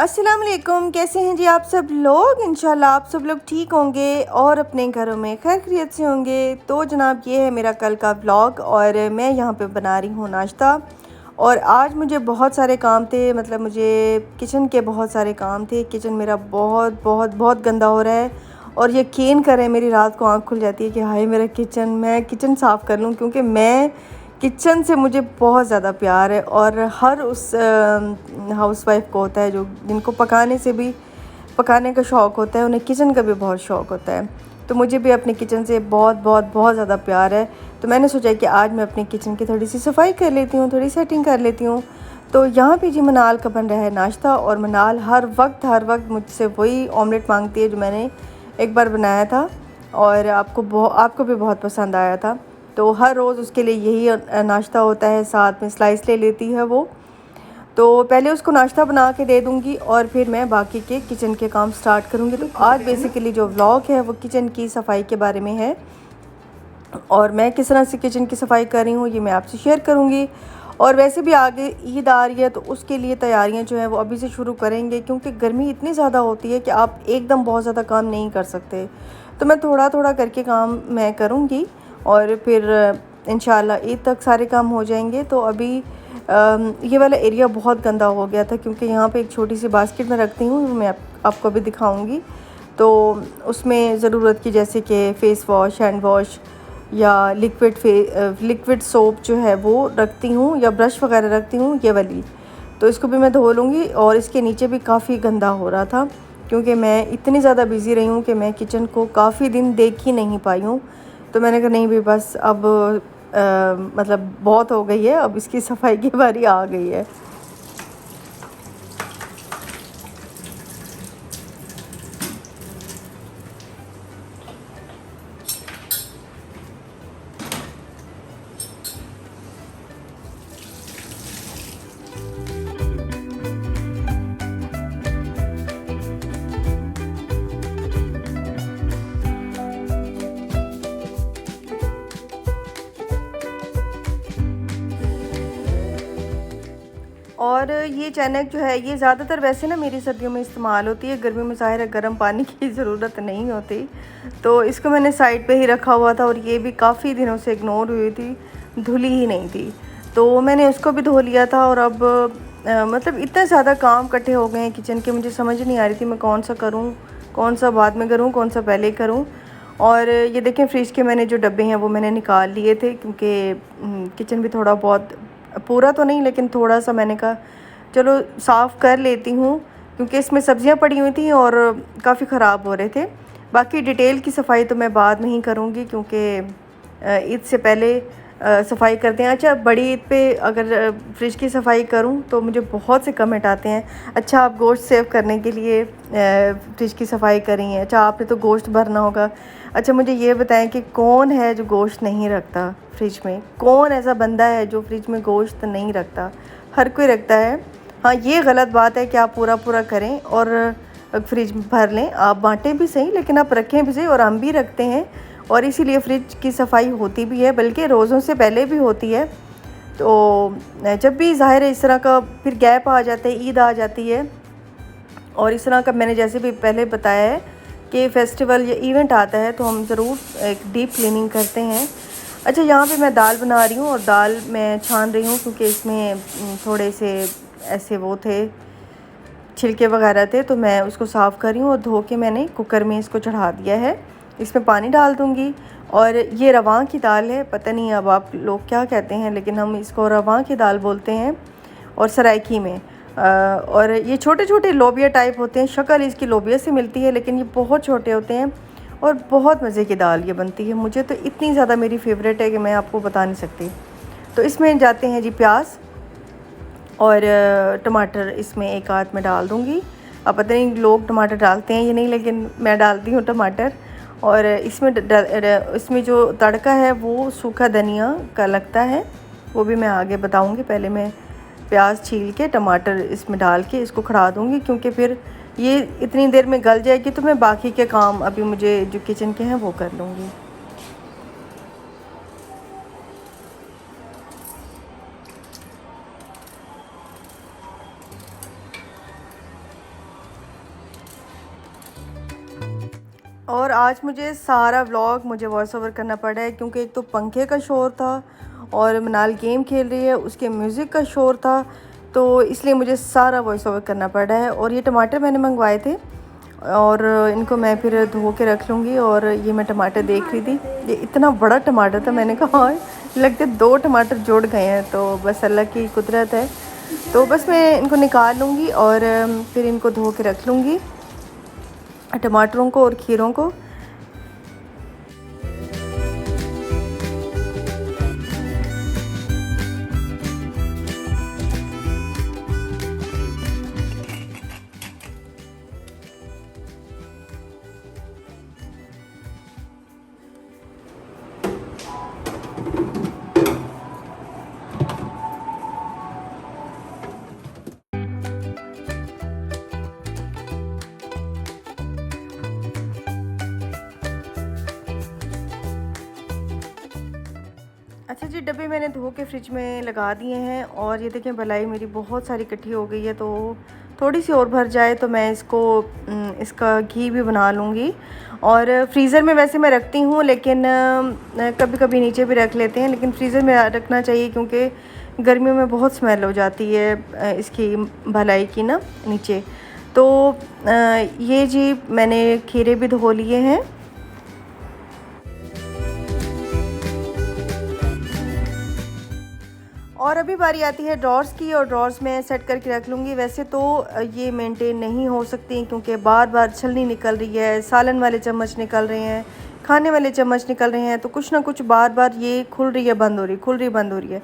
अस्सलाम वालेकुम। कैसे हैं जी आप सब लोग? इंशाल्लाह आप सब लोग ठीक होंगे और अपने घरों में खैर खैरियत से होंगे। तो जनाब ये है मेरा कल का व्लॉग और मैं यहाँ पे बना रही हूँ नाश्ता। और आज मुझे बहुत सारे काम थे, मतलब मुझे किचन के बहुत सारे काम थे। किचन मेरा बहुत बहुत बहुत गंदा हो रहा है और यकीन करें मेरी रात को आँख खुल जाती है कि हाय मेरा किचन, मैं किचन साफ़ कर लूँ, क्योंकि मैं किचन से मुझे बहुत ज़्यादा प्यार है। और हर उस हाउसवाइफ को होता है जो जिनको पकाने का शौक़ होता है, उन्हें किचन का भी बहुत शौक़ होता है। तो मुझे भी अपने किचन से बहुत बहुत बहुत ज़्यादा प्यार है। तो मैंने सोचा कि आज मैं अपने किचन की थोड़ी सी सफाई कर लेती हूँ, थोड़ी सेटिंग कर लेती हूँ। तो यहाँ पे जी मनाल का बन रहा है नाश्ता और मनाल हर वक्त मुझसे वही ऑमलेट मांगती है जो मैंने एक बार बनाया था और आपको भी बहुत पसंद आया था। तो हर रोज़ उसके लिए यही नाश्ता होता है, साथ में स्लाइस ले लेती है वो। तो पहले उसको नाश्ता बना के दे दूँगी और फिर मैं बाकी के किचन के काम स्टार्ट करूँगी। तो आज बेसिकली जो व्लॉग है वो किचन की सफाई के बारे में है और मैं किस तरह से किचन की सफाई कर रही हूँ ये मैं आपसे शेयर करूँगी। और वैसे भी आगे ईद आ रही है तो उसके लिए तैयारियाँ जो हैं वो अभी से शुरू करेंगे, क्योंकि गर्मी इतनी ज़्यादा होती है कि आप एकदम बहुत ज़्यादा काम नहीं कर सकते। तो मैं थोड़ा थोड़ा करके काम मैं करूँगी और फिर इंशाल्लाह ईद तक सारे काम हो जाएंगे। तो अभी ये वाला एरिया बहुत गंदा हो गया था, क्योंकि यहाँ पे एक छोटी सी बास्केट में रखती हूँ, मैं आपको अभी दिखाऊंगी। तो उसमें ज़रूरत की जैसे कि फ़ेस वॉश, हैंड वॉश या लिक्विड सोप जो है वो रखती हूँ, या ब्रश वगैरह रखती हूँ ये वाली। तो इसको भी मैं धो लूँगी। और इसके नीचे भी काफ़ी गंदा हो रहा था, क्योंकि मैं इतनी ज़्यादा बिज़ी रही हूँ कि मैं किचन को काफ़ी दिन देख ही नहीं पाई हूँ। तो मैंने कहा नहीं भी बस अब मतलब बहुत हो गई है, अब इसकी सफाई की बारी आ गई है। और ये चैनक जो है ये ज़्यादातर वैसे ना मेरी सर्दियों में इस्तेमाल होती है, गर्मी में ज़ाहिर है गर्म पानी की ज़रूरत नहीं होती। तो इसको मैंने साइड पे ही रखा हुआ था और ये भी काफ़ी दिनों से इग्नोर हुई थी, धुली ही नहीं थी। तो मैंने उसको भी धो लिया था। और अब मतलब इतने ज़्यादा काम इकट्ठे हो गए हैं किचन के, मुझे समझ नहीं आ रही थी मैं कौन सा करूँ, कौन सा बाद में करूँ, कौन सा पहले करूँ। और ये देखें फ्रिज के मैंने जो डब्बे हैं वो मैंने निकाल लिए थे, क्योंकि किचन भी थोड़ा बहुत, पूरा तो नहीं लेकिन थोड़ा सा मैंने कहा चलो साफ़ कर लेती हूँ, क्योंकि इसमें सब्जियां पड़ी हुई थी और काफ़ी ख़राब हो रहे थे। बाकी डिटेल की सफाई तो मैं बाद में ही करूँगी, क्योंकि ईद से पहले सफाई करते हैं। अच्छा, बड़ी ईद पे अगर फ्रिज की सफाई करूँ तो मुझे बहुत से कमेंट आते हैं, अच्छा आप गोश्त सेव करने के लिए फ्रिज की सफाई करी है, अच्छा आपने तो गोश्त भरना होगा। अच्छा मुझे ये बताएं कि कौन है जो गोश्त नहीं रखता फ्रिज में? कौन ऐसा बंदा है जो फ्रिज में गोश्त नहीं रखता? हर कोई रखता है। हाँ, ये गलत बात है कि आप पूरा पूरा करें और फ्रिज भर लें। आप बांटें भी सही, लेकिन आप रखें भी सही। और हम भी रखते हैं और इसीलिए फ्रिज की सफाई होती भी है, बल्कि रोज़ों से पहले भी होती है। तो जब भी ज़ाहिर है इस तरह का फिर गैप आ जाता है, ईद आ जाती है और इस तरह का मैंने जैसे भी पहले बताया है कि फेस्टिवल या इवेंट आता है, तो हम ज़रूर एक डीप क्लीनिंग करते हैं। अच्छा, यहाँ पे मैं दाल बना रही हूँ और दाल मैं छान रही हूँ, क्योंकि इसमें थोड़े से ऐसे वो थे, छिलके वगैरह थे, तो मैं उसको साफ़ कर रही हूँ और धो के मैंने कुकर में इसको चढ़ा दिया है। इसमें पानी डाल दूँगी। और ये रवां की दाल है, पता नहीं अब आप लोग क्या कहते हैं, लेकिन हम इसको रवां की दाल बोलते हैं। और सराइकी में और ये छोटे छोटे लोबिया टाइप होते हैं, शक्ल इसकी लोबिया से मिलती है, लेकिन ये बहुत छोटे होते हैं और बहुत मज़े की दाल ये बनती है। मुझे तो इतनी ज़्यादा मेरी फेवरेट है कि मैं आपको बता नहीं सकती। तो इसमें जाते हैं जी प्याज और टमाटर, इसमें एक आध में डाल दूँगी। अब पता नहीं लोग टमाटर डालते हैं या नहीं, लेकिन मैं डालती हूँ टमाटर। और इसमें जो तड़का है वो सूखा धनिया का लगता है, वो भी मैं आगे बताऊँगी। पहले मैं प्याज छील के टमाटर इसमें डाल के इसको खड़ा दूँगी, क्योंकि फिर ये इतनी देर में गल जाएगी तो मैं बाकी के काम अभी मुझे जो किचन के हैं वो कर लूँगी। और आज मुझे सारा व्लॉग मुझे वॉइस ओवर करना पड़ा है क्योंकि एक तो पंखे का शोर था और मनाल गेम खेल रही है, उसके म्यूज़िक का शोर था, तो इसलिए मुझे सारा वॉइस ओवर करना पड़ा है। और ये टमाटर मैंने मंगवाए थे और इनको मैं फिर धो के रख लूँगी। और ये मैं टमाटर देख रही थी, ये इतना बड़ा टमाटर था, मैंने कहा लगते 2 टमाटर जुड़ गए हैं, तो बस अल्लाह की कुदरत है। तो बस मैं इनको निकाल लूँगी और फिर इनको धो के रख लूँगी, टमाटरों को और खीरों को। अच्छा जी, डब्बे मैंने धो के फ्रिज में लगा दिए हैं और ये देखें भलाई मेरी बहुत सारी इकट्ठी हो गई है, तो थोड़ी सी और भर जाए तो मैं इसका घी भी बना लूँगी। और फ्रीज़र में वैसे मैं रखती हूँ, लेकिन कभी कभी नीचे भी रख लेते हैं, लेकिन फ्रीज़र में रखना चाहिए क्योंकि गर्मियों में बहुत स्मेल हो जाती है इसकी भलाई की ना नीचे। तो ये जी मैंने खीरे भी धो लिए हैं। और अभी बारी आती है ड्रॉर्स की, और ड्रॉर्स में सेट करके रख लूँगी। वैसे तो ये मेंटेन नहीं हो सकती क्योंकि बार बार छलनी निकल रही है, सालन वाले चम्मच निकल रहे हैं, खाने वाले चम्मच निकल रहे हैं, तो कुछ ना कुछ बार बार ये खुल रही है बंद हो रही, खुल रही बंद हो रही है।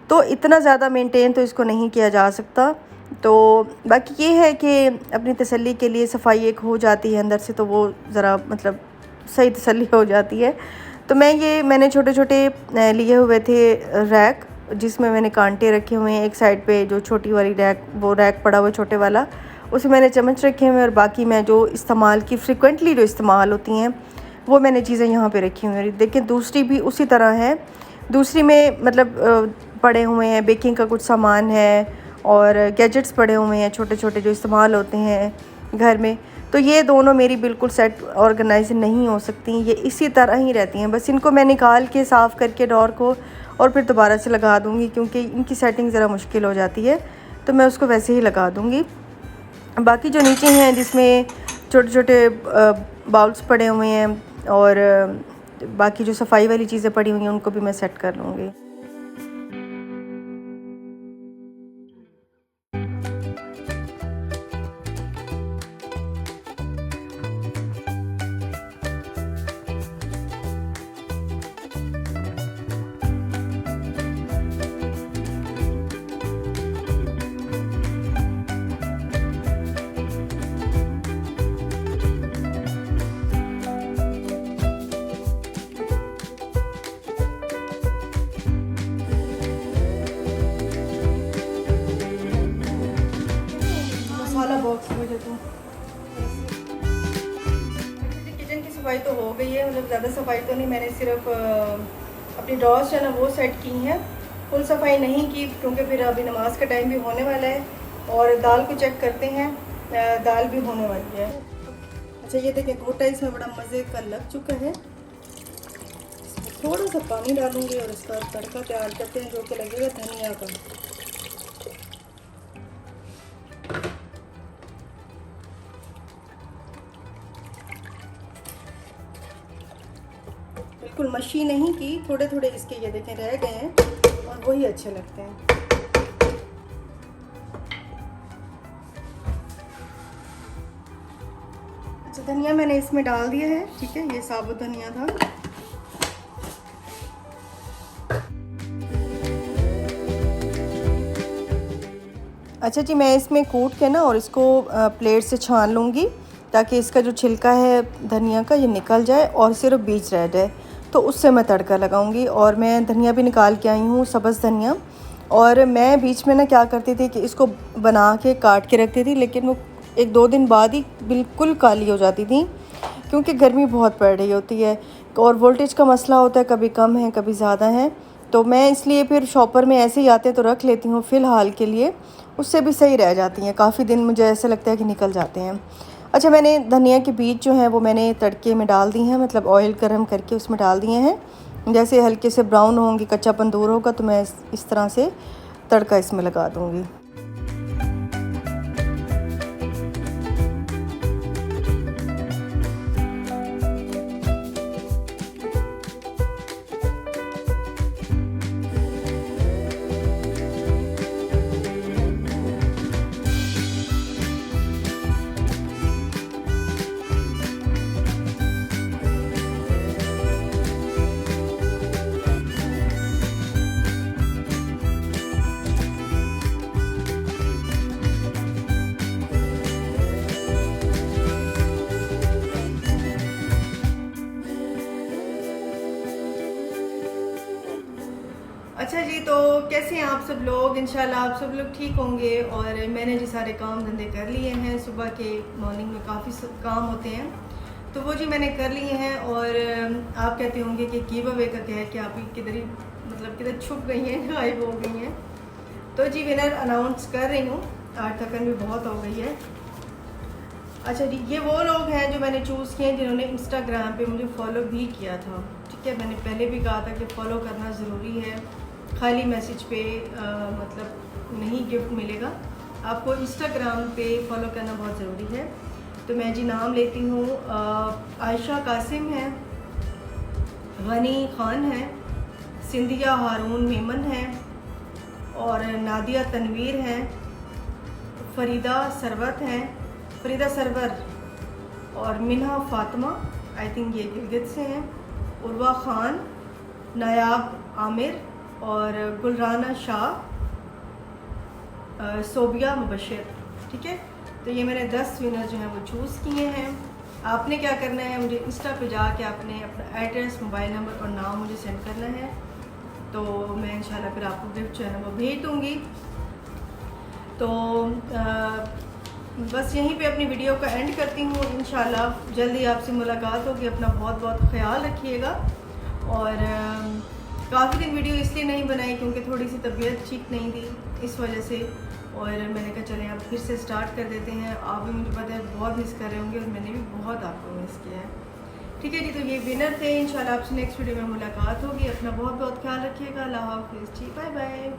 तो इतना ज़्यादा मेंटेन तो इसको नहीं किया जा सकता। तो बाकी ये है कि अपनी तसल्ली के लिए सफाई एक हो जाती है अंदर से, तो वो ज़रा मतलब सही तसल्ली हो जाती है। तो मैंने छोटे छोटे लिए हुए थे रैक, जिसमें मैंने कांटे रखे हुए हैं। एक साइड पे जो छोटी वाली वो रैक पड़ा हुआ छोटे वाला, उसमें मैंने चम्मच रखे हुए हैं, और बाकी मैं जो इस्तेमाल की फ्रिक्वेंटली जो इस्तेमाल होती हैं वो मैंने चीज़ें यहाँ पे रखी हुई हैं। देखिए दूसरी भी उसी तरह है, दूसरी में मतलब पड़े हुए हैं, बेकिंग का कुछ सामान है और गैजेट्स पड़े हुए हैं छोटे छोटे जो इस्तेमाल होते हैं घर में। तो ये दोनों मेरी बिल्कुल सेट ऑर्गेनाइज नहीं हो सकती, ये इसी तरह ही रहती हैं। बस इनको मैं निकाल के साफ़ करके डोर को और फिर दोबारा से लगा दूँगी, क्योंकि इनकी सेटिंग ज़रा मुश्किल हो जाती है, तो मैं उसको वैसे ही लगा दूँगी। बाकी जो नीचे हैं जिसमें छोटे छोटे बाउल्स पड़े हुए हैं और बाकी जो सफाई वाली चीज़ें पड़ी हुई हैं उनको भी मैं सेट कर लूँगी। मसाला बॉक्स मुझे तो किचन की सफाई तो हो गई है, मतलब ज़्यादा सफाई तो नहीं, मैंने सिर्फ अपनी ड्रॉर्स है ना वो सेट की हैं, फुल सफाई नहीं की क्योंकि फिर अभी नमाज का टाइम भी होने वाला है। और दाल को चेक करते हैं, दाल भी होने वाली है। अच्छा ये देखें गोटा इसमें बड़ा मज़े का लग चुका है। थोड़ा सा पानी डालूंगी और इसका तड़का तैयार करते हैं जो कि लगेगा धनिया का। बिल्कुल मशी नहीं की, थोड़े थोड़े इसके ये देखें रह गए हैं और वही अच्छे लगते हैं। अच्छा धनिया मैंने इसमें डाल दिया है, ठीक है, ये साबुत धनिया था। अच्छा जी मैं इसमें कूट के ना और इसको प्लेट से छान लूँगी ताकि इसका जो छिलका है धनिया का ये निकल जाए और सिर्फ बीज रह जाए, तो उससे मैं तड़का लगाऊंगी। और मैं धनिया भी निकाल के आई हूँ, सब्ज़ धनिया। और मैं बीच में ना क्या करती थी कि इसको बना के काट के रखती थी, लेकिन वो 1-2 दिन बाद ही बिल्कुल काली हो जाती थी क्योंकि गर्मी बहुत पड़ रही होती है और वोल्टेज का मसला होता है, कभी कम है कभी ज़्यादा है। तो मैं इसलिए फिर शॉपर में ऐसे ही आते तो रख लेती हूँ फ़िलहाल के लिए, उससे भी सही रह जाती हैं, काफ़ी दिन मुझे ऐसे लगता है कि निकल जाते हैं। अच्छा, मैंने धनिया के बीज जो हैं वो मैंने तड़के में डाल दी हैं, मतलब ऑयल गर्म करके उसमें डाल दिए हैं। जैसे हल्के से ब्राउन होंगे, कच्चापन दूर होगा, तो मैं इस तरह से तड़का इसमें लगा दूँगी। अच्छा जी, तो कैसे हैं आप सब लोग? इंशाल्लाह आप सब लोग ठीक होंगे। और मैंने जी सारे काम धंधे कर लिए हैं। सुबह के मॉर्निंग में काफ़ी काम होते हैं, तो वो जी मैंने कर लिए हैं। और आप कहते होंगे कि गिव अवे का क्या है कि आप किधर ही मतलब किधर छुप गई हैं, गायब हो गई हैं। तो जी विनर अनाउंस कर रही हूँ। आज थकन भी बहुत हो गई है। अच्छा जी, ये वो लोग हैं जो मैंने चूज़ किए हैं जिन्होंने इंस्टाग्राम पे मुझे फॉलो भी किया था। ठीक है, मैंने पहले भी कहा था कि फ़ॉलो करना ज़रूरी है, खाली मैसेज पे मतलब नहीं गिफ्ट मिलेगा, आपको इंस्टाग्राम पे फॉलो करना बहुत ज़रूरी है। तो मैं जी नाम लेती हूँ। आयशा कासिम है, गनी खान है, सिंधिया हारून मेमन है, और नादिया तनवीर है, फरीदा सरवर, और मिन्हा फातिमा, आई थिंक ये गिलगित से हैं, उर्वा ख़ान, नायाब आमिर, और गुलराना शाह, सोबिया मुबशर। ठीक है, तो ये मैंने 10 विनर जो हैं वो चूज़ किए हैं। आपने क्या करना है, मुझे इंस्टा पे जाके आपने अपना एड्रेस, मोबाइल नंबर और नाम मुझे सेंड करना है, तो मैं इंशाल्लाह फिर आपको गिफ्ट जो है ना वो भेज दूँगी। तो बस यहीं पे अपनी वीडियो का एंड करती हूँ। इंशाल्लाह जल्दी आपसे मुलाकात होगी। अपना बहुत बहुत ख्याल रखिएगा। और काफ़ी दिन वीडियो इसलिए नहीं बनाई क्योंकि थोड़ी सी तबीयत ठीक नहीं थी, इस वजह से। और मैंने कहा चलें अब फिर से स्टार्ट कर देते हैं। आप भी मुझे पता है बहुत मिस कर रहे होंगे और मैंने भी बहुत आपको मिस किया है। ठीक है जी, तो ये विनर थे। इंशाल्लाह आपसे नेक्स्ट वीडियो में मुलाकात होगी। अपना बहुत बहुत ख्याल रखिएगा। अल्लाह हाफ़िज़ जी, बाय बाय।